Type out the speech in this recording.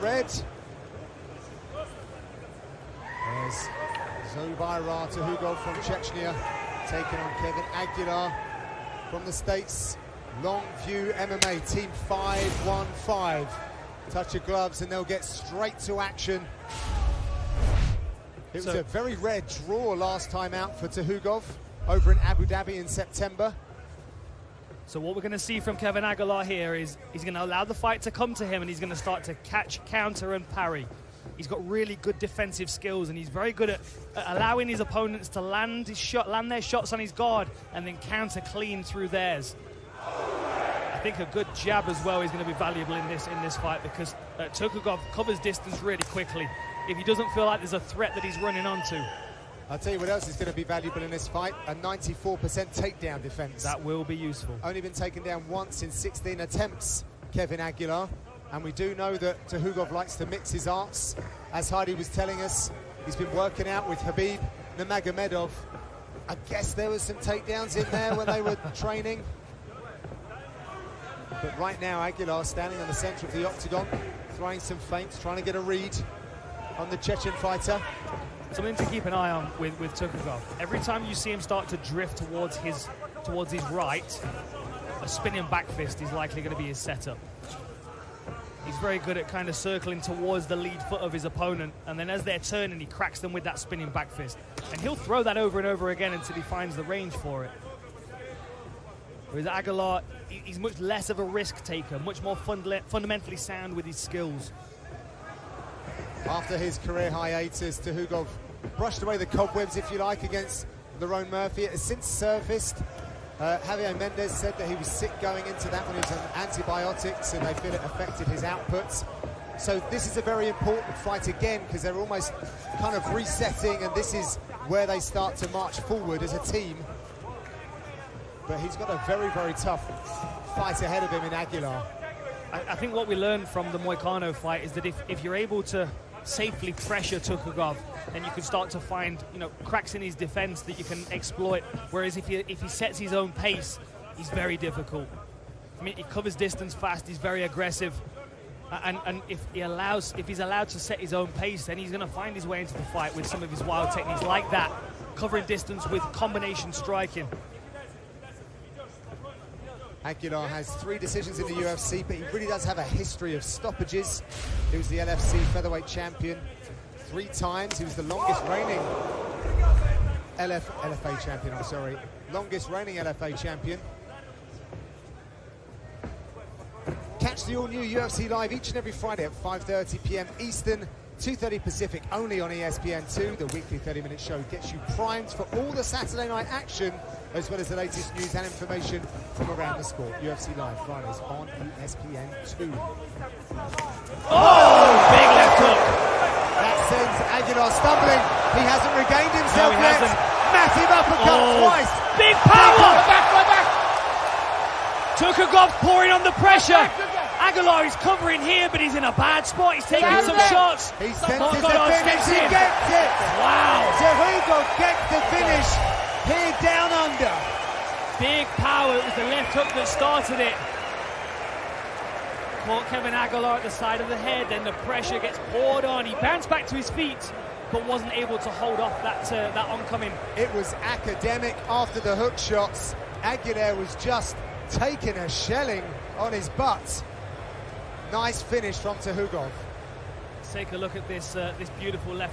red. There's Zubaira Tuhugov from Chechnya taking on Kevin Aguilar from the States. Longview MMA, team 515. Touch of gloves and they'll get straight to action. It was a very rare draw last time out for Tuhugov over in Abu Dhabi in September. So what we're going to see from Kevin Aguilar here is he's going to allow the fight to come to him, and he's going to start to catch, counter and parry. He's got really good defensive skills, and he's very good at allowing his opponents to land their shots on his guard and then counter clean through theirs. I think a good jab as well is going to be valuable in this fight, because Tuhugov covers distance really quickly if he doesn't feel like there's a threat that he's running onto. I'll tell you what else is going to be valuable in this fight, a 94% takedown defense. That will be useful. Only been taken down once in 16 attempts, Kevin Aguilar. And we do know that Tuhugov likes to mix his arts. As Heidi was telling us, he's been working out with Khabib Nurmagomedov. I guess there was some takedowns in there when they were training. But right now, Aguilar standing on the center of the octagon, throwing some feints, trying to get a read on the Chechen fighter. Something to keep an eye on with Tuhugov. Every time you see him start to drift towards his right, a spinning back fist is likely going to be his setup. He's very good at kind of circling towards the lead foot of his opponent, and then as they're turning, he cracks them with that spinning back fist. And he'll throw that over and over again until he finds the range for it. Whereas Aguilar, he's much less of a risk taker, much more fundamentally sound with his skills. After his career hiatus, Tuhugov brushed away the cobwebs, if you like, against Lerone Murphy. It has since surfaced. Javier Mendez said that he was sick going into that when he was on antibiotics, and they feel it affected his outputs. So this is a very important fight again, because they're almost kind of resetting, and this is where they start to march forward as a team. But he's got a very, very tough fight ahead of him in Aguilar. I think what we learned from the Moicano fight is that if you're able to safely pressure Tuhugov, then you can start to find, cracks in his defense that you can exploit. Whereas if he sets his own pace, he's very difficult. I mean, he covers distance fast, he's very aggressive, and if he's allowed to set his own pace, then he's going to find his way into the fight with some of his wild techniques like that, covering distance with combination striking. Aguilar has 3 decisions in the UFC, but he really does have a history of stoppages. He was the LFC featherweight champion 3 times. He was the longest reigning LFA champion, longest reigning LFA champion. Catch the all-new UFC Live each and every Friday at 5:30 p.m. Eastern, 2:30 Pacific, only on ESPN2. The weekly 30-minute show gets you primed for all the Saturday night action, as well as the latest news and information from around the sport. UFC Live, Fridays on ESPN2. Oh, big left hook. That sends Aguilar stumbling. He hasn't regained himself No, he yet. hasn't. Massive uppercut twice. Big power! Back. Tuhugov pouring on the pressure. Aguilar is covering here, but he's in a bad spot. He's taking some shots. He senses the finish. He gets it. Wow. Tuhugov gets the finish here down under. Big power. It was the left hook that started it. Caught Kevin Aguilar at the side of the head, then the pressure gets poured on. He bounced back to his feet, but wasn't able to hold off that oncoming. It was academic after the hook shots. Aguilar was just taking a shelling on his butt. Nice finish from Tuhugov. Let's take a look at this beautiful left